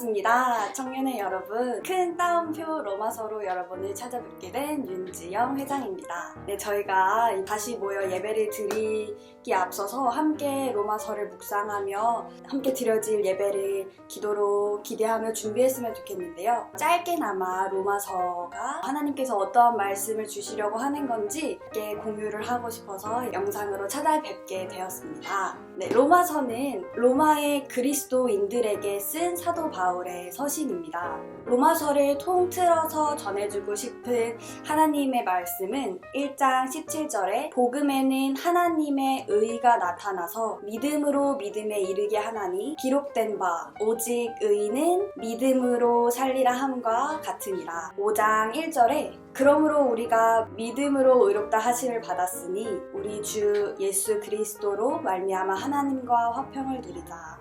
반갑습니다. 청년회 여러분. 큰 따옴표 로마서로 여러분을 찾아뵙게 된 윤지영 회장입니다. 네, 저희가 다시 모여 예배를 드리기에 앞서서 함께 로마서를 묵상하며 함께 드려질 예배를 기도로 기대하며 준비했으면 좋겠는데요. 짧게나마 로마서가 하나님께서 어떠한 말씀을 주시려고 하는 건지 함께 공유를 하고 싶어서 영상으로 찾아뵙게 되었습니다. 네, 로마서는 로마의 그리스도인들에게 쓴 사도 바울의 서신입니다. 로마서를 통틀어서 전해주고 싶은 하나님의 말씀은 1장 17절에 복음에는 하나님의 의가 나타나서 믿음으로 믿음에 이르게 하나니 기록된 바 오직 의인은 믿음으로 살리라 함과 같으니라. 5장 1절에 그러므로 우리가 믿음으로 의롭다 하심을 받았으니 우리 주 예수 그리스도로 말미암아 하나님과 화평을 누리자.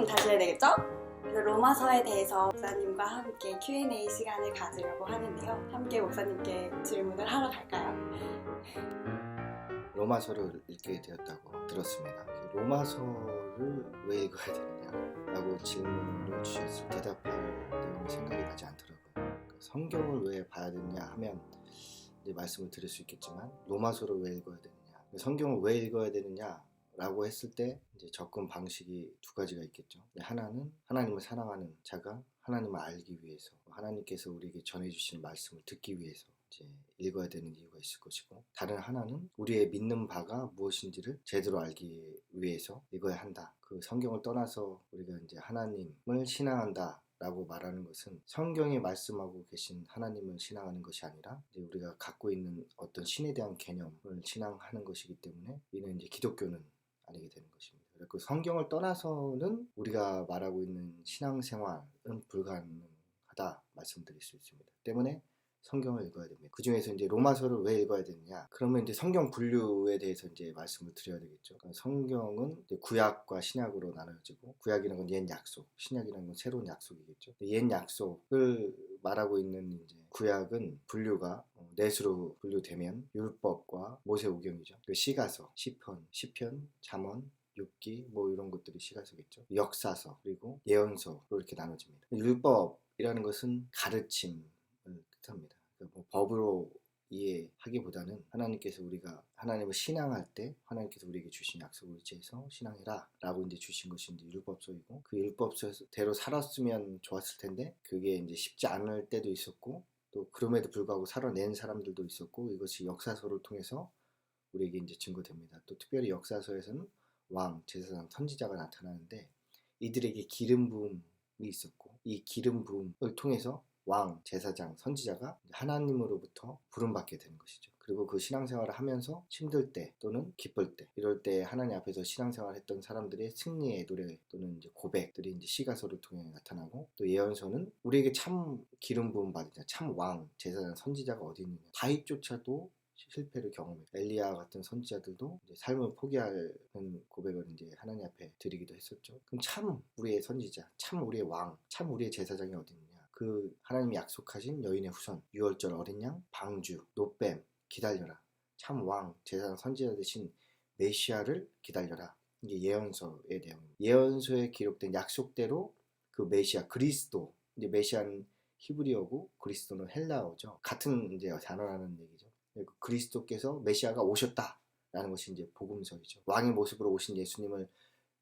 다시 해야 되겠죠? 그래서 로마서에 대해서 목사님과 함께 Q&A 시간을 가지려고 하는데요. 함께 목사님께 질문을 하러 갈까요? 로마서를 읽게 되었다고 들었습니다. 로마서를 왜 읽어야 되느냐라고 질문을 주셨을 때 대답할 때문에 생각이 나지 않더라고요. 성경을 왜 봐야 되느냐 하면 이제 말씀을 드릴 수 있겠지만 로마서를 왜 읽어야 되느냐, 성경을 왜 읽어야 되느냐 라고 했을 때 이제 접근 방식이 두 가지가 있겠죠. 하나는 하나님을 사랑하는 자가 하나님을 알기 위해서, 하나님께서 우리에게 전해주신 말씀을 듣기 위해서 이제 읽어야 되는 이유가 있을 것이고, 다른 하나는 우리의 믿는 바가 무엇인지를 제대로 알기 위해서 읽어야 한다. 그 성경을 떠나서 우리가 이제 하나님을 신앙한다 라고 말하는 것은 성경이 말씀하고 계신 하나님을 신앙하는 것이 아니라 이제 우리가 갖고 있는 어떤 신에 대한 개념을 신앙하는 것이기 때문에 이는 이제 기독교는 아니게 되는 것입니다. 그 성경을 떠나서는 우리가 말하고 있는 신앙생활은 불가능하다 말씀드릴 수 있습니다. 때문에 성경을 읽어야 됩니다. 그 중에서 이제 로마서를 왜 읽어야 되느냐? 그러면 이제 성경 분류에 대해서 이제 말씀을 드려야 되겠죠. 그러니까 성경은 이제 구약과 신약으로 나눠지고, 구약이라는 건 옛 약속, 신약이라는 건 새로운 약속이겠죠. 옛 약속을 말하고 있는 이제 구약은 분류가 넷으로 분류되면 율법과 모세오경이죠. 그 시가서, 시편, 잠언, 욥기 뭐 이런 것들이 시가서겠죠. 역사서 그리고 예언서로 이렇게 나눠집니다. 율법이라는 것은 가르침을 뜻합니다. 뭐 법으로 이해하기보다는 하나님께서 우리가 하나님을 신앙할 때 하나님께서 우리에게 주신 약속을 의지해서 신앙해라 라고 이제 주신 것이 이제 율법서이고, 그 율법서대로 살았으면 좋았을 텐데 그게 이제 쉽지 않을 때도 있었고, 또 그럼에도 불구하고 살아낸 사람들도 있었고, 이것이 역사서를 통해서 우리에게 이제 증거됩니다. 또 특별히 역사서에서는 왕, 제사장, 선지자가 나타나는데 이들에게 기름 부음이 있었고, 이 기름 부음을 통해서 왕, 제사장, 선지자가 하나님으로부터 부름받게 되는 것이죠. 그리고 그 신앙생활을 하면서 힘들 때 또는 기쁠 때, 이럴 때 하나님 앞에서 신앙생활을 했던 사람들의 승리의 노래 또는 이제 고백들이 이제 시가서를 통해 나타나고, 또 예언서는 우리에게 참 기름 부음 받은 자, 참 왕, 제사장, 선지자가 어디 있느냐. 다윗조차도 실패를 경험해. 엘리야 같은 선지자들도 이제 삶을 포기하는 고백을 이제 하나님 앞에 드리기도 했었죠. 그럼 참 우리의 선지자, 참 우리의 왕, 참 우리의 제사장이 어디 있느냐? 그 하나님이 약속하신 여인의 후손, 유월절 어린 양, 방주, 노뱀 기다려라. 참 왕, 제사장, 선지자 되신 메시아를 기다려라. 이게 예언서의 내용입니다. 예언서에 기록된 약속대로 그 메시아, 그리스도, 이제 메시아는 히브리어고 그리스도는 헬라어죠. 같은 이제 단어라는 얘기죠. 그리스도께서 메시아가 오셨다라는 것이 이제 복음서이죠. 왕의 모습으로 오신 예수님을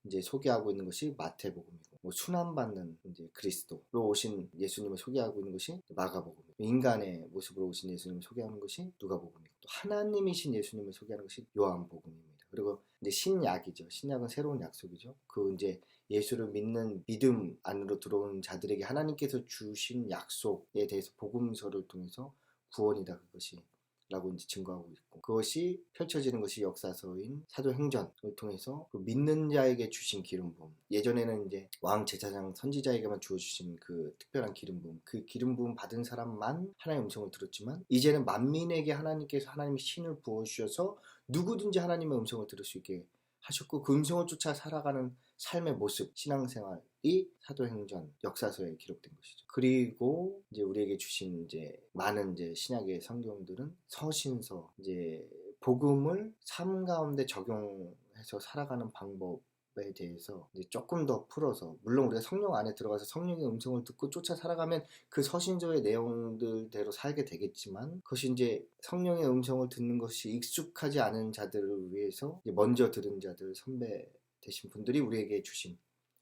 이제 소개하고 있는 것이 마태복음이고, 뭐 순환받는 이제 그리스도로 오신 예수님을 소개하고 있는 것이 마가복음이고, 인간의 모습으로 오신 예수님을 소개하는 것이 누가복음이고, 또 하나님이신 예수님을 소개하는 것이 요한복음입니다. 그리고 이제 신약이죠. 신약은 새로운 약속이죠. 그 이제 예수를 믿는 믿음 안으로 들어온 자들에게 하나님께서 주신 약속에 대해서 복음서를 통해서 구원이다 그것이 라고 이제 증거하고 있고, 그것이 펼쳐지는 것이 역사서인 사도행전을 통해서 그 믿는 자에게 주신 기름 부음, 예전에는 이제 왕, 제사장, 선지자에게만 주어주신 그 특별한 기름 부음, 그 기름 부음 받은 사람만 하나님의 음성을 들었지만, 이제는 만민에게 하나님께서 하나님의 신을 부어주셔서 누구든지 하나님의 음성을 들을 수 있게 하셨고, 그 음성을 쫓아 살아가는 삶의 모습, 신앙생활이 사도행전 역사서에 기록된 것이죠. 그리고 이제 우리에게 주신 이제 많은 이제 신약의 성경들은 서신서, 이제 복음을 삶 가운데 적용해서 살아가는 방법 대답에 대해서 이제 조금 더 풀어서, 물론 우리가 성령 안에 들어가서 성령의 음성을 듣고 쫓아 살아가면 그 서신서의 내용들대로 살게 되겠지만, 그것이 이제 성령의 음성을 듣는 것이 익숙하지 않은 자들을 위해서 먼저 들은 자들, 선배 되신 분들이 우리에게 주신,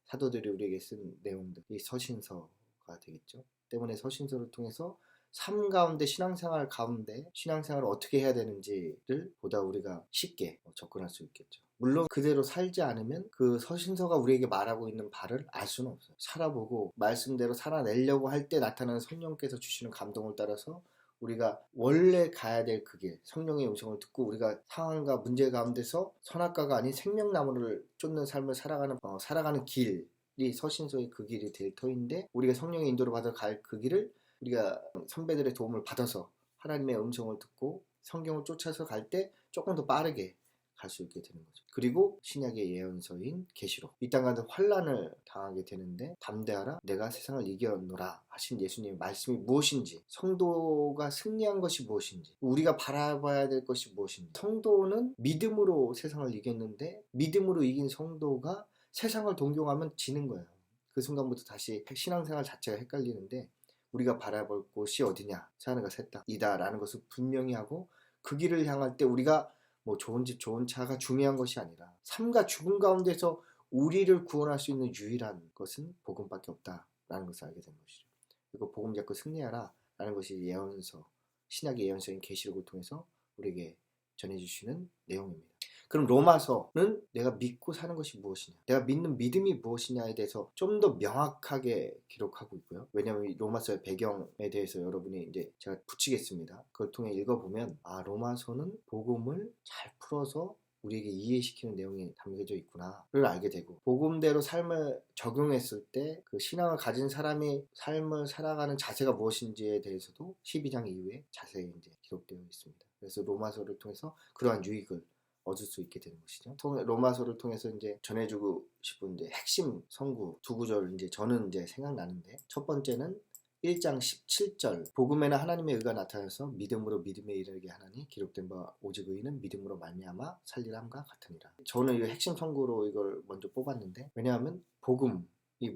사도들이 우리에게 쓴 내용들, 이 서신서가 되겠죠. 때문에 서신서를 통해서 삶 가운데, 신앙생활 가운데 신앙생활을 어떻게 해야 되는지를 보다 우리가 쉽게 접근할 수 있겠죠. 물론 그대로 살지 않으면 그 서신서가 우리에게 말하고 있는 바를 알 수는 없어요. 살아보고 말씀대로 살아내려고 할 때 나타나는 성령께서 주시는 감동을 따라서 우리가 원래 가야 될 그 길, 성령의 음성을 듣고 우리가 상황과 문제 가운데서 선악과가 아닌 생명나무를 쫓는 삶을 살아가는 길이 서신서의 그 길이 될 터인데, 우리가 성령의 인도를 받아 갈 그 길을 우리가 선배들의 도움을 받아서 하나님의 음성을 듣고 성경을 쫓아서 갈 때 조금 더 빠르게 갈 수 있게 되는 거죠. 그리고 신약의 예언서인 계시록, 이 땅 가운데 환난을 당하게 되는데 담대하라 내가 세상을 이겨노라 하신 예수님의 말씀이 무엇인지, 성도가 승리한 것이 무엇인지, 우리가 바라봐야 될 것이 무엇인지. 성도는 믿음으로 세상을 이겼는데 믿음으로 이긴 성도가 세상을 동경하면 지는 거예요. 그 순간부터 다시 신앙생활 자체가 헷갈리는데, 우리가 바라볼 곳이 어디냐? 사하늘과 새 땅이다 라는 것을 분명히 하고, 그 길을 향할 때 우리가 뭐 좋은 집 좋은 차가 중요한 것이 아니라 삶과 죽음 가운데서 우리를 구원할 수 있는 유일한 것은 복음밖에 없다라는 것을 알게 된 것이죠. 그리고 복음 잡고 승리하라 라는 것이 예언서, 신약의 예언서인 계시록을 통해서 우리에게 전해주시는 내용입니다. 그럼 로마서는 내가 믿고 사는 것이 무엇이냐, 내가 믿는 믿음이 무엇이냐에 대해서 좀 더 명확하게 기록하고 있고요. 왜냐하면 로마서의 배경에 대해서 여러분이 이제 제가 붙이겠습니다. 그걸 통해 읽어보면 로마서는 복음을 잘 풀어서 우리에게 이해시키는 내용이 담겨져 있구나를 알게 되고, 복음대로 삶을 적용했을 때 그 신앙을 가진 사람이 삶을 살아가는 자세가 무엇인지에 대해서도 12장 이후에 자세히 이제 기록되어 있습니다. 그래서 로마서를 통해서 그러한 유익을 얻을 수 있게 되는 것이죠. 로마서를 통해서 이제 전해주고 싶은 이제 핵심 성구 두 구절 이제 저는 이제 생각나는데, 첫 번째는 1장 17절, 복음에는 하나님의 의가 나타나서 믿음으로 믿음에 이르게 하나니 기록된 바 오직 의인은 믿음으로 말미암아 살리람과 같으니라. 저는 이 핵심 성구로 이걸 먼저 뽑았는데, 왜냐하면 복음이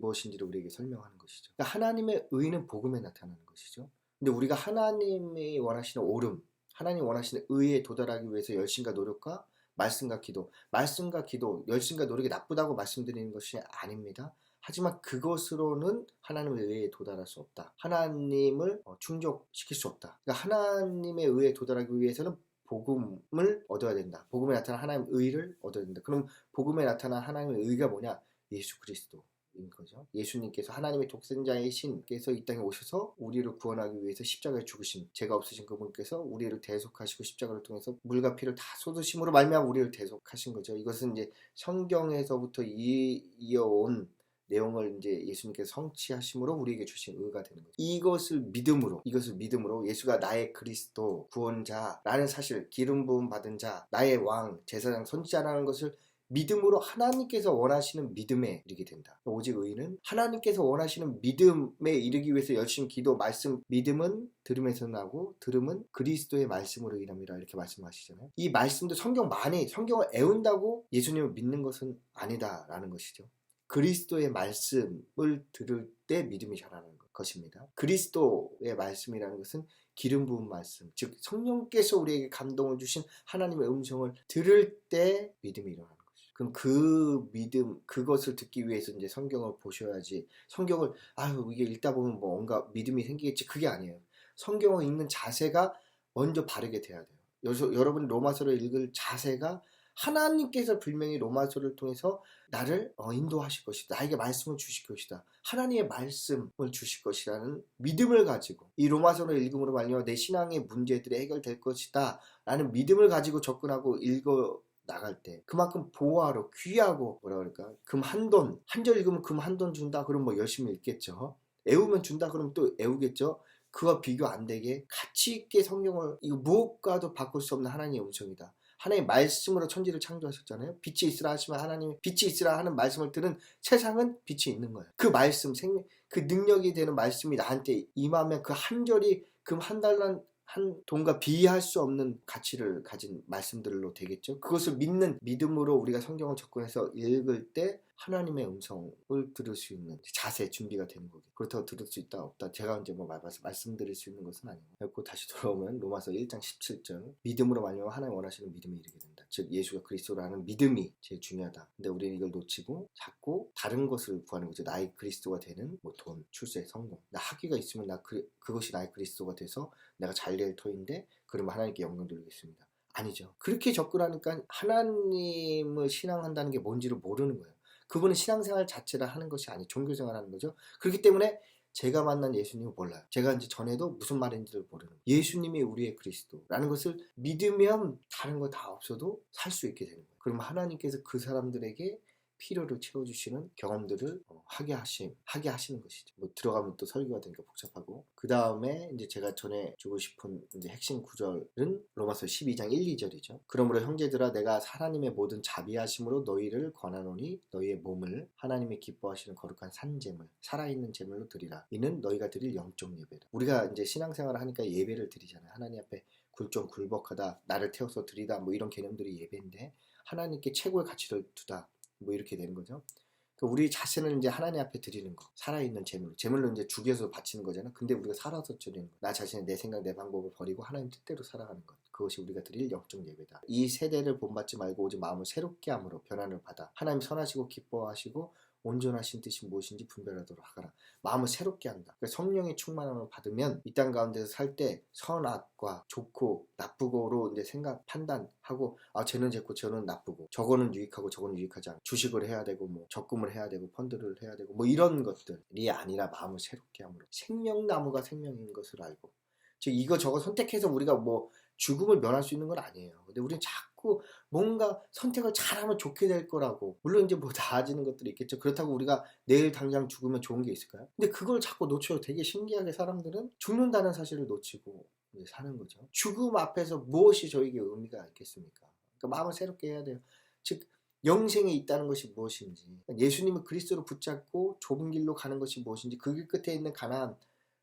무엇인지를 우리에게 설명하는 것이죠. 그러니까 하나님의 의는 복음에 나타나는 것이죠. 근데 우리가 하나님이 원하시는 옳음, 하나님 원하시는 의에 도달하기 위해서 열심과 노력과 말씀과 기도, 열심과 노력이 나쁘다고 말씀드리는 것이 아닙니다. 하지만 그것으로는 하나님의 의에 도달할 수 없다. 하나님을 충족시킬 수 없다. 그러니까 하나님의 의에 도달하기 위해서는 복음을 얻어야 된다. 복음에 나타난 하나님의 의를 얻어야 된다. 그럼 복음에 나타난 하나님의 의가 뭐냐? 예수 그리스도. 인 거죠. 예수님께서 하나님의 독생자의 신께서 이 땅에 오셔서 우리를 구원하기 위해서 십자가에 죽으신, 죄가 없으신 그분께서 우리를 대속하시고 십자가를 통해서 물과 피를 다 쏟으심으로 말미암아 우리를 대속하신 거죠. 이것은 이제 성경에서부터 이어온 내용을 이제 예수님께서 성취하심으로 우리에게 주신 의가 되는 거죠. 이것을 믿음으로 예수가 나의 그리스도, 구원자라는 사실, 기름 부음 받은 자, 나의 왕, 제사장, 선지자라는 것을 믿음으로 하나님께서 원하시는 믿음에 이르게 된다. 오직 의인은 하나님께서 원하시는 믿음에 이르기 위해서 열심히 기도, 말씀, 믿음은 들음에서 나고 들음은 그리스도의 말씀으로 인함이라 이렇게 말씀하시잖아요. 이 말씀도 성경을 애운다고 예수님을 믿는 것은 아니다라는 것이죠. 그리스도의 말씀을 들을 때 믿음이 자라는 것입니다. 그리스도의 말씀이라는 것은 기름 부은 말씀, 즉 성령께서 우리에게 감동을 주신 하나님의 음성을 들을 때 믿음이 일어나는 거죠. 그럼 그 믿음, 그것을 듣기 위해서 이제 성경을 보셔야지, 성경을 이게 읽다 보면 뭔가 믿음이 생기겠지, 그게 아니에요. 성경을 읽는 자세가 먼저 바르게 돼야 돼요. 여러분 로마서를 읽을 자세가 하나님께서 분명히 로마서를 통해서 나를 인도하실 것이다, 나에게 말씀을 주실 것이다, 하나님의 말씀을 주실 것이라는 믿음을 가지고 이 로마서를 읽음으로 말미암아 내 신앙의 문제들이 해결될 것이다 라는 믿음을 가지고 접근하고 읽어 나갈 때 그만큼 보화로, 귀하고, 금 한 돈, 한 절 읽으면 금 한 돈 준다 그럼 뭐 열심히 읽겠죠. 애우면 준다 그러면 또 애우겠죠. 그와 비교 안 되게 가치 있게 성경을, 이거 무엇과도 바꿀 수 없는 하나님의 음성이다. 하나님의 말씀으로 천지를 창조하셨잖아요. 빛이 있으라 하시면 하나님이 빛이 있으라 하는 말씀을 들은 세상은 빛이 있는 거예요. 그 말씀, 그 능력이 되는 말씀이 나한테 임하면 그 한 절이 금 한 달란 한 돈과 비할 수 없는 가치를 가진 말씀들로 되겠죠. 그것을 믿는 믿음으로 우리가 성경을 접근해서 읽을 때 하나님의 음성을 들을 수 있는 자세 준비가 되는 거겠죠. 그렇다고 들을 수 있다 없다 제가 이제 뭐 말씀드릴 수 있는 것은 아니고, 그리고 다시 돌아오면 로마서 1장 17절 믿음으로 말미암아 하나님 원하시는 믿음이 이르게 된다. 즉 예수가 그리스도라는 믿음이 제일 중요하다. 근데 우리는 이걸 놓치고 자꾸 다른 것을 구하는 거죠. 나의 그리스도가 되는 뭐 돈, 출세, 성공. 나 학위가 있으면 그것이 나의 그리스도가 돼서 내가 잘 될 터인데 그러면 하나님께 영광 돌리겠습니다. 아니죠. 그렇게 접근하니까 하나님을 신앙한다는 게 뭔지를 모르는 거예요. 그분은 신앙생활 자체를 하는 것이 아니 종교생활 하는 거죠. 그렇기 때문에 제가 만난 예수님을 몰라요. 제가 이제 전에도 무슨 말인지를 모르는 거예요. 예수님이 우리의 그리스도라는 것을 믿으면 다른 거 다 없어도 살 수 있게 되는 거예요. 그러면 하나님께서 그 사람들에게 필요를 채워주시는 경험들을 하게 하시는 것이죠. 뭐 들어가면 또 설교가 되니까 복잡하고, 그 다음에 이제 제가 전해주고 싶은 이제 핵심 구절은 로마서 12장 1, 2절이죠. 그러므로 형제들아 내가 하나님의 모든 자비하심으로 너희를 권하노니 너희의 몸을 하나님의 기뻐하시는 거룩한 산제물 살아있는 제물로 드리라. 이는 너희가 드릴 영적 예배다. 우리가 이제 신앙생활을 하니까 예배를 드리잖아요. 하나님 앞에 굴종굴복하다, 나를 태워서 드리다, 뭐 이런 개념들이 예배인데 하나님께 최고의 가치를 두다, 뭐 이렇게 되는 거죠. 우리 자신을 이제 하나님 앞에 드리는 거, 살아있는 제물로 이제 죽여서 바치는 거잖아. 근데 우리가 살아서 드리는 거, 나 자신의 내 생각 내 방법을 버리고 하나님 뜻대로 살아가는 것, 그것이 우리가 드릴 영적 예배다. 이 세대를 본받지 말고 오직 마음을 새롭게 함으로 변화를 받아 하나님 선하시고 기뻐하시고 온전하신 뜻이 무엇인지 분별하도록 하거라. 마음을 새롭게 한다. 그러니까 성령의 충만함을 받으면 이 땅 가운데서 살 때 선악과 좋고 나쁘고로 이제 생각 판단하고, 아 쟤는 좋고 저는 나쁘고 저거는 유익하고 저거는 유익하지 않고 주식을 해야 되고 뭐 적금을 해야 되고 펀드를 해야 되고 뭐 이런 것들이 아니라 마음을 새롭게 함으로 생명나무가 생명인 것을 알고, 즉 이거 저거 선택해서 우리가 뭐 죽음을 면할 수 있는 건 아니에요. 근데 우리는 자꾸 뭔가 선택을 잘하면 좋게 될 거라고, 물론 이제 뭐 나아지는 것들이 있겠죠. 그렇다고 우리가 내일 당장 죽으면 좋은 게 있을까요? 근데 그걸 자꾸 놓쳐요. 되게 신기하게 사람들은 죽는다는 사실을 놓치고 이제 사는 거죠. 죽음 앞에서 무엇이 저에게 의미가 있겠습니까? 그러니까 마음을 새롭게 해야 돼요. 즉 영생에 있다는 것이 무엇인지, 예수님을 그리스도로 붙잡고 좁은 길로 가는 것이 무엇인지, 그 길 끝에 있는 가나안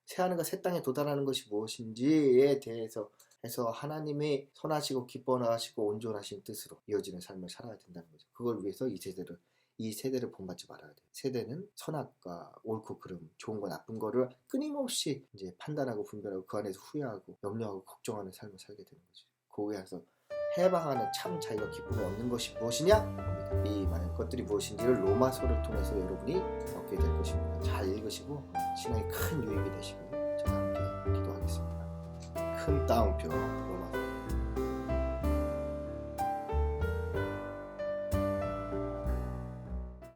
새하늘과 새 땅에 도달하는 것이 무엇인지에 대해서 해서 하나님의 선하시고 기뻐하시고 온전하신 뜻으로 이어지는 삶을 살아야 된다는 거죠. 그걸 위해서 이 세대를 본받지 말아야 돼요. 세대는 선악과 옳고 그름, 좋은 거 나쁜 거를 끊임없이 이제 판단하고 분별하고 그 안에서 후회하고 염려하고 걱정하는 삶을 살게 되는 거죠. 거기에서 해방하는 참 자유와 기쁨을 얻는 것이 무엇이냐? 이 많은 것들이 무엇인지를 로마서를 통해서 여러분이 얻게 될 것입니다. 잘 읽으시고 신앙에 큰 유익이 되시길 저와 함께 기도하겠습니다. 큰 따옴표